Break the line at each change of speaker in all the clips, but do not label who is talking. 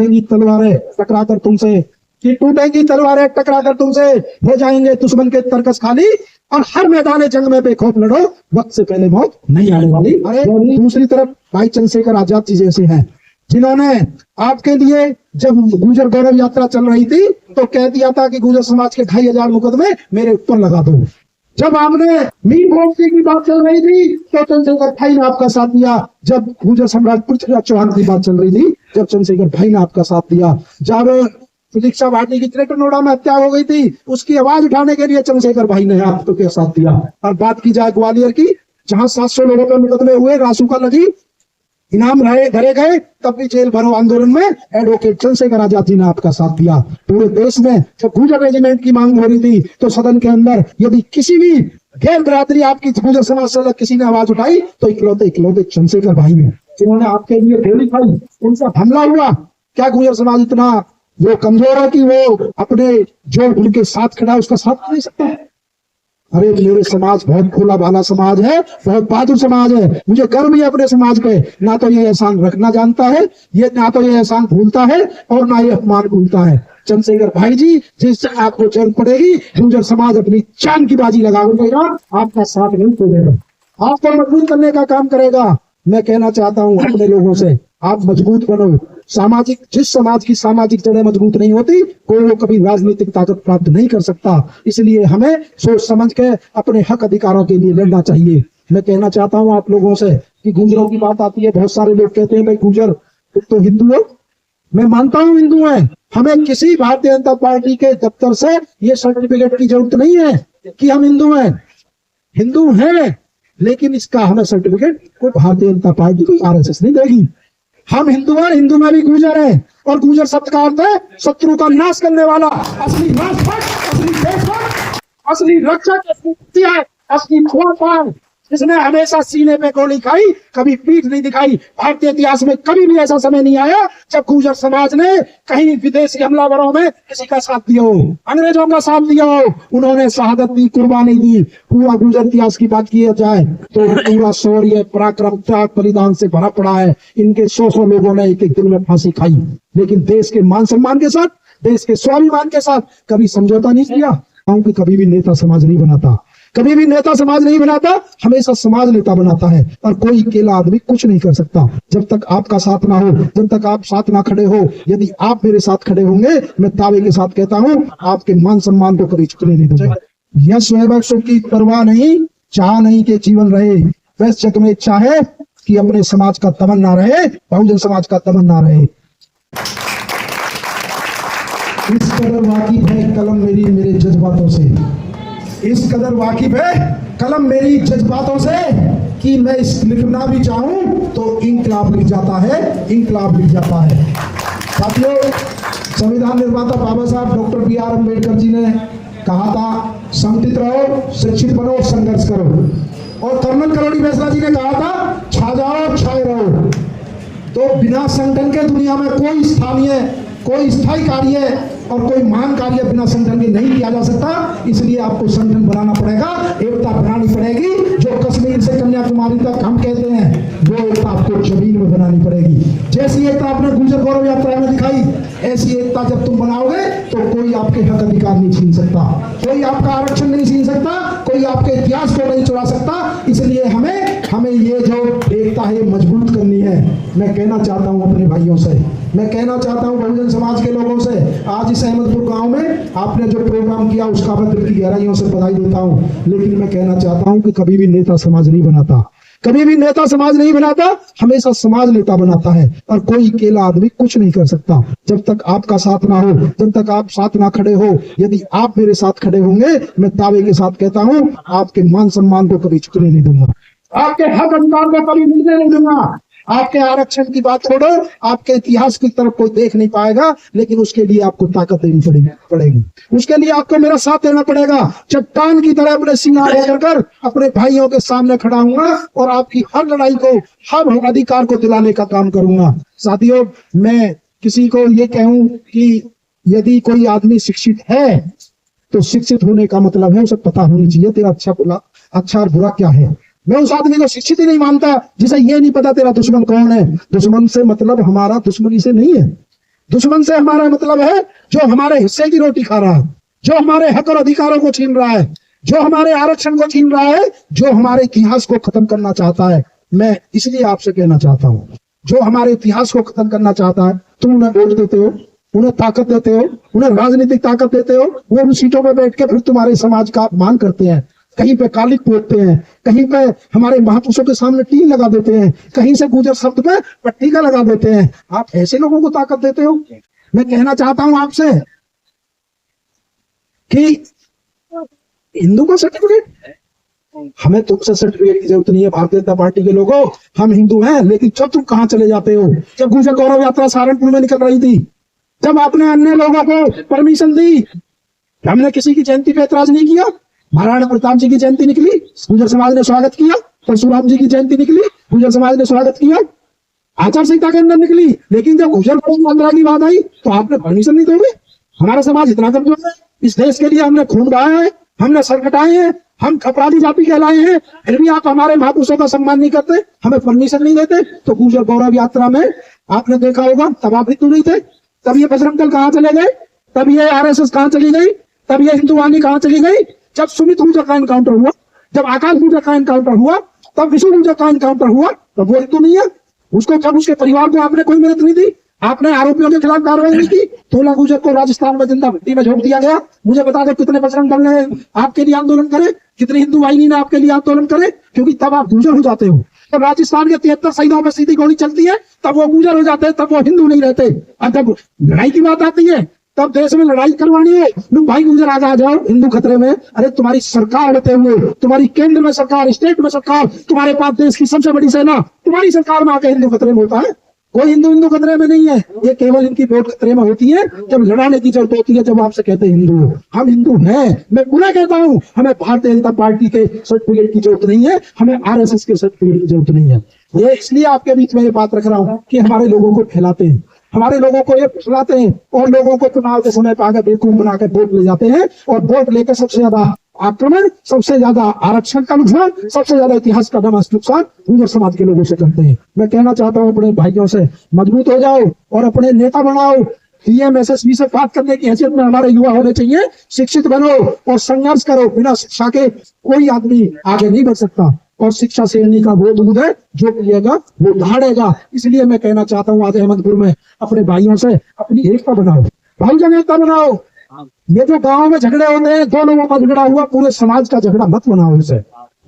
टूटेंगी तलवारें टकराकर तुमसे, कि टूटेंगी तलवारें टकराकर तुमसे, हो जाएंगे दुश्मन के तरकस खाली, और हर मैदान जंग में बेखौफ लड़ो, वक्त से पहले मौत नहीं आने वाली। अरे दूसरी तरफ भाई चंद्रशेखर आजाद जी जैसे हैं, जिन्होंने आपके लिए जब गुर्जर गौरव यात्रा चल रही थी तो कह दिया था कि गुर्जर समाज के 2500 मुकदमे मेरे ऊपर लगा दो। जब आपने मीर मोर्चे की बात चल रही थी तो चंद्रशेखर भाई ने आपका साथ दिया। जब गुर्जर सम्राट पृथ्वीराज चौहान की बात चल रही थी, जब चंद्रशेखर भाई ने आपका साथ दिया। जब प्रतीक्षा भाटी की त्रिटनोड़ा में हत्या हो गई थी, उसकी आवाज उठाने के लिए चंद्रशेखर भाई ने आपको साथ दिया। और बात की जाए ग्वालियर की, जहां 700 लोगों पर मुकदमे हुए, रासुका लगी, इनाम धरे गए, तब भी जेल भरो आंदोलन में एडवोकेट चंद्रशेखर आजाद जी ने आपका साथ दिया। पूरे देश में जब गुर्जर रेजिमेंट की मांग हो रही थी तो सदन के अंदर यदि किसी भी गैर बरादरी आपकी गुर्जर समाज से किसी ने आवाज उठाई तो इकलौते चंद्रशेखर भाई ने, जिन्होंने आपके लिए गोली खाई, उनका हमला हुआ। क्या गुर्जर समाज इतना वो कमजोर है कि वो अपने जो उनके साथ खड़ा है उसका साथ नहीं सकता? अरे मेरे समाज बहुत भोला भाला समाज है, बहुत बहादुर समाज है, मुझे गर्व है अपने समाज पे। ना तो ये एहसान रखना जानता है, ये ना तो ये एहसान भूलता है, और ना ये अपमान भूलता है। चंद्रशेखर भाई जी, जिस आपको जरूरत पड़ेगी गुर्जर समाज अपनी जान की बाजी लगाएगा, आपका साथ नहीं छोड़ेगा, आपको मजबूत करने का काम करेगा। मैं कहना चाहता हूं अपने लोगों से, आप मजबूत बनो। जिस समाज की सामाजिक जड़ें मजबूत नहीं होती, कोई वो कभी राजनीतिक ताकत प्राप्त नहीं कर सकता। इसलिए हमें सोच समझ के अपने हक अधिकारों के लिए लड़ना चाहिए। मैं कहना चाहता हूं आप लोगों से कि गुर्जरों की बात आती है, बहुत सारे लोग कहते हैं भाई गुर्जर तो हिंदू हो। मैं मानता हूं हिंदू हैं, हमें किसी भारतीय जनता पार्टी के दफ्तर से ये सर्टिफिकेट की जरूरत नहीं है कि हम हिंदू हैं। हिंदू हैं, लेकिन इसका हमें सर्टिफिकेट कोई भारतीय जनता पार्टी, कोई आरएसएस नहीं देगी। हम हिंदू हैं, हिंदू में भी गुर्जर है, और गुर्जर शब्द का अर्थ है शत्रु का नाश करने वाला, असली राष्ट्रभक्त, असली देशभक्त, असली रक्षक, असली खुआपान, जिसने हमेशा सीने पे गोली खाई, कभी पीठ नहीं दिखाई। भारतीय इतिहास में कभी भी ऐसा समय नहीं आया जब गुर्जर समाज ने कहीं विदेशी हमलावरों में किसी का साथ दिया हो, अंग्रेजों का साथ दिया हो। उन्होंने शहादत दी, कुर्बानी दी। पूरा गुर्जर इतिहास की बात की जाए तो पूरा शौर्य, पराक्रम, त्याग, बलिदान से भरा पड़ा है। इनके 100 लोगों ने एक दिन में फांसी खाई, लेकिन देश के मान सम्मान के साथ, देश के स्वाभिमान के साथ कभी समझौता नहीं किया। क्योंकि कभी भी नेता समाज नहीं बनाता, कभी भी नेता समाज नहीं बनाता, हमेशा समाज नेता बनाता है। और कोई अकेला आदमी कुछ नहीं कर सकता जब तक आपका साथ ना हो, जब तक आप साथ ना खड़े हो। यदि आप मेरे साथ खड़े होंगे, मैं दावे के साथ कहता हूं, आपके मान सम्मान को कभी झुकने नहीं दूंगा। यश वैभव सुख की परवाह नहीं, चाह नहीं कि जीवन रहे, वैसे जग में इच्छा है कि अपने समाज का दमन ना रहे, बहुजन समाज का दमन ना रहे। इस कदर वाकिफ है कलम मेरी मेरे जज्बातों से, इस कदर वाकिफ है कलम मेरी जज्बातों से कि मैं इस लिखना भी चाहूं तो इंकलाब लिख जाता है, इंकलाब लिख जाता है। साथियों, संविधान निर्माता बाबा साहब डॉक्टर BR अम्बेडकर जी ने कहा था, संगठित रहो, शिक्षित बनो, संघर्ष करो। और कर्नल करोड़ी फैसला जी ने कहा था, छा जाओ, छाए रहो। तो बिना संगठन के दुनिया में कोई स्थायी कार्य और कोई महान कार्य बिना संगठन के नहीं किया जा सकता। इसलिए आपको संगठन बनाना पड़ेगा, एकता बनानी पड़ेगी। जो कश्मीर से कन्याकुमारी तक हम कहते हैं, वो एकता आपको जमीन में बनानी पड़ेगी। जैसी एकता आपने गुर्जर गौरव यात्रा में दिखाई, ऐसी एकता जब तुम बनाओगे तो कोई आपके हक अधिकार नहीं छीन सकता, कोई आपका आरक्षण नहीं छीन सकता, कोई आपके इतिहास को नहीं चुरा सकता। इसलिए हमें ये जो एकता है मजबूत करनी है। मैं कहना चाहता हूँ अपने भाइयों से, मैं कहना चाहता हूँ बहुजन समाज के लोगों से, आज इस अहमदपुर गांव में आपने जो प्रोग्राम किया उसका मैं दिल की गहराइयों से बधाई देता हूँ। लेकिन मैं कहना चाहता हूँ कि कभी भी नेता समाज नहीं बनाता, कभी भी नेता समाज नहीं बनाता, हमेशा समाज नेता बनाता है। और कोई अकेला आदमी कुछ नहीं कर सकता जब तक आपका साथ ना हो, जब तक आप साथ ना खड़े हो। यदि आप मेरे साथ खड़े होंगे, मैं दावे के साथ कहता हूं, आपके मान सम्मान को कभी झुकने नहीं दूंगा, आपके हक अधिकार को कभी मिलने नहीं दूंगा। आपके आरक्षण की बात छोड़ो, आपके इतिहास की तरफ कोई देख नहीं पाएगा, लेकिन उसके लिए आपको ताकत देनी पड़ेगी। उसके लिए आपको मेरा साथ देना पड़ेगा। चट्टान की तरह अपने सीना लेकर अपने भाइयों के सामने खड़ा हूंगा और आपकी हर लड़ाई को, हर अधिकार को दिलाने का काम करूंगा। साथियों, मैं किसी को ये कहूं कि यदि कोई आदमी शिक्षित है तो शिक्षित होने का मतलब है उसे पता होनी चाहिए तेरा अच्छा और बुरा क्या है। मैं उस आदमी को शिक्षित ही नहीं मानता जिसे ये नहीं पता तेरा दुश्मन कौन है। दुश्मन से मतलब हमारा दुश्मनी से नहीं है, दुश्मन से हमारा मतलब है जो हमारे हिस्से की रोटी खा रहा है, जो हमारे हक और अधिकारों को छीन रहा है, जो हमारे आरक्षण को छीन रहा है, जो हमारे इतिहास को खत्म करना चाहता है। मैं इसलिए आपसे कहना चाहता हूं, जो हमारे इतिहास को खत्म करना चाहता है, तुम उन्हें वोट देते हो, उन्हें ताकत देते हो, उन्हें राजनीतिक ताकत देते हो, वो उन सीटों पर बैठ के फिर तुम्हारे समाज का अपमान करते हैं, कहीं पे कालिक पोतते हैं, कहीं पे हमारे महापुरुषों के सामने टीन लगा देते हैं, कहीं से गुजर शब्द पे पट्टिका लगा देते हैं। आप ऐसे लोगों को ताकत देते हो। मैं कहना चाहता हूं आपसे कि हिंदू का सर्टिफिकेट, हमें तुमसे सर्टिफिकेट की जरूरत नहीं है भारतीय जनता पार्टी के लोगों। हम हिंदू हैं, लेकिन जब तुम कहां चले जाते हो? जब गुजर गौरव यात्रा सहारनपुर में निकल रही थी, जब आपने अन्य लोगों को परमिशन दी, हमने किसी की जयंती पे ऐतराज नहीं किया। महाराणा प्रताप जी की जयंती निकली, गुजर समाज ने स्वागत किया। परशुराम जी की जयंती निकली, गुजर समाज ने स्वागत किया। आचार संहिता के अंदर निकली, लेकिन जब गुजर यात्रा की बात आई तो आपने परमिशन नहीं दोगे। हमारा समाज इतना कमजोर है, इस देश के लिए हमने खून बहाया है, हमने सर कटाए हैं, हम अपराधी जाति कहलाए हैं, फिर भी आप हमारे महापुरुषों का सम्मान नहीं करते, हमें परमिशन नहीं देते। तो गुजर गौरव यात्रा में आपने देखा होगा, तब आप हिंदू नहीं थे, तब ये बजरंग दल कहाँ चले गए, तब ये आरएसएस कहाँ चली गई, तब ये हिंदू वाहिनी कहाँ चली गई। जब सुमित गुर्जर का एनकाउंटर हुआ, जब आकाश गुर्जर का एनकाउंटर हुआ, तब विष्णु गुर्जर का एनकाउंटर हुआ, तब वो हिंदू नहीं है। उसको जब उसके परिवार को आपने कोई मदद नहीं दी, आपने आरोपियों के खिलाफ कार्रवाई नहीं की, 16 गुर्जर को राजस्थान में जिंदा भट्टी में झोंक दिया गया। मुझे बता दो कितने बजरंग दल ने आपके लिए आंदोलन करे, कितनी हिंदू वाहिनी ने आपके लिए आंदोलन करे, क्योंकि तब आप गुर्जर हो जाते हो। जब राजस्थान के 73 शहीदों में सीधी गोली चलती है, तब वो गुर्जर हो जाते हैं, तब वो हिंदू नहीं रहते। और जब लड़ाई की बात आती है, तब देश में लड़ाई करवानी है, तुम भाई गुजर आ जाओ, हिंदू खतरे में। अरे तुम्हारी सरकार होते हुए, तुम्हारी केंद्र में सरकार, स्टेट में सरकार, तुम्हारे पास देश की सबसे बड़ी सेना, तुम्हारी सरकार में आके हिंदू खतरे में होता है। कोई हिंदू खतरे में नहीं है, ये केवल इनकी वोट खतरे में होती है जब लड़ाने की जरूरत होती है, जब आपसे कहते हैं हिंदू हो। हम हिंदू हैं, मैं पुनः कहता हूं, हमें भारतीय जनता पार्टी के सर्टिफिकेट की जरूरत नहीं है, हमें आरएसएस के सर्टिफिकेट की जरूरत नहीं है। ये इसलिए आपके बीच में ये बात रख रहा हूं कि हमारे लोगों को फैलाते हैं, हमारे लोगों को ये फुसलाते हैं, और लोगों को चुनाव के समय पर आकर बेवकूफ बनाकर वोट ले जाते हैं, और वोट लेकर सबसे ज्यादा आक्रमण, सबसे ज्यादा आरक्षण का नुकसान, सबसे ज्यादा इतिहास का नुकसान गुजर समाज के लोगों से करते हैं। मैं कहना चाहता हूं, अपने भाइयों से मजबूत हो जाओ और अपने नेता बनाओ। पीएम एसएसबी से बात करने की हैसियत में हमारे युवा होने चाहिए। शिक्षित बनो और संघर्ष करो। बिना शिक्षा के कोई आदमी आगे नहीं बढ़ सकता, और शिक्षा शेरनी का वो दूध है, जो पिएगा वो दहाड़ेगा। इसलिए मैं कहना चाहता हूँ आज अहमदपुर में अपने भाइयों से अपनी एकता बनाओ, भाईजान एकता बनाओ। ये जो गांव में झगड़े होते हैं, दो लोगों का झगड़ा हुआ, पूरे समाज का झगड़ा मत बनाओ इसे।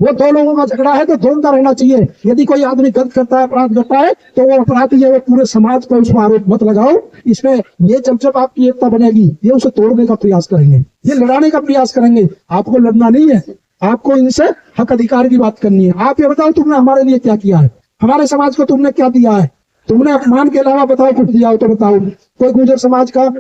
वो दो लोगों का झगड़ा है तो दोनों का रहना चाहिए। यदि कोई आदमी गलत करता है, अपराध करता है, तो वो अपराधी है, वो पूरे समाज पर उसको आरोप मत लगाओ। इसमें ये जब आपकी एकता बनेगी, ये उसे तोड़ने का प्रयास करेंगे, ये लड़ाने का प्रयास करेंगे। आपको लड़ना नहीं है, आपको इनसे हक अधिकार की बात करनी है। आप ये बताओ, तुमने हमारे लिए क्या किया है, हमारे समाज को तुमने क्या दिया है? तुमने अपमान के अलावा बताओ कुछ दिया हो तो बताओ। कोई गुर्जर समाज का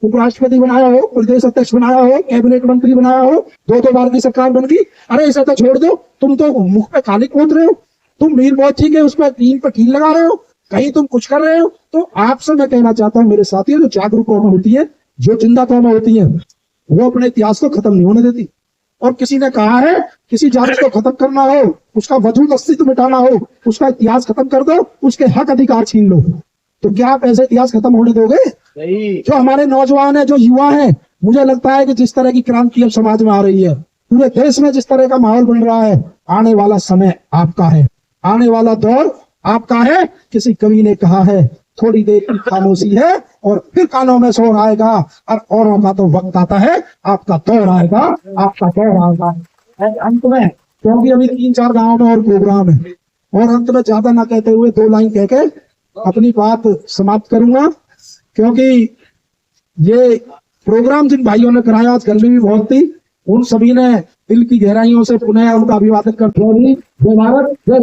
उपराष्ट्रपति बनाया हो, प्रदेश अध्यक्ष बनाया हो, कैबिनेट मंत्री बनाया हो, 2-2 बार की सरकार बन गई। अरे ऐसा तो छोड़ दो, तुम तो मुख पे काली पोत रहे हो, तुम मीर मोची के उस पर टीन पर कील लगा रहे हो, कहीं तुम कुछ कर रहे हो। तो आपसे मैं कहना चाहता हूँ मेरे साथियों, जो जागरूक कौमें होती है, जो जिंदा कौमें होती है, वो अपने इतिहास को खत्म नहीं होने देती। और किसी ने कहा है किसी जाति को खत्म करना हो, उसका वजूद अस्तित्व मिटाना हो, उसका इतिहास खत्म कर दो, उसके हक अधिकार छीन लो। तो क्या आप ऐसे इतिहास खत्म होने दोगे? जो हमारे नौजवान है, जो युवा है, मुझे लगता है कि जिस तरह की क्रांति अब समाज में आ रही है, पूरे देश में जिस तरह का माहौल बन रहा है, आने वाला समय आपका है, आने वाला दौर आपका है। किसी कवि ने कहा है, थोड़ी देर की खामोशी है और फिर कानों में शोर आएगा, और औरों का तो वक्त आता है, आपका दौर आएगा, आपका दौर आएगा। अंत में, क्योंकि अभी 3-4 गाँव में और प्रोग्राम है, और अंत में ज्यादा ना कहते हुए 2 लाइन कह के अपनी बात समाप्त करूंगा, क्योंकि ये प्रोग्राम जिन भाइयों ने कराया, आज गर्मी भी बहुत थी, उन सभी ने दिल की गहराइयों से पुनः उनका अभिवादन करते हुए जय भारत, जय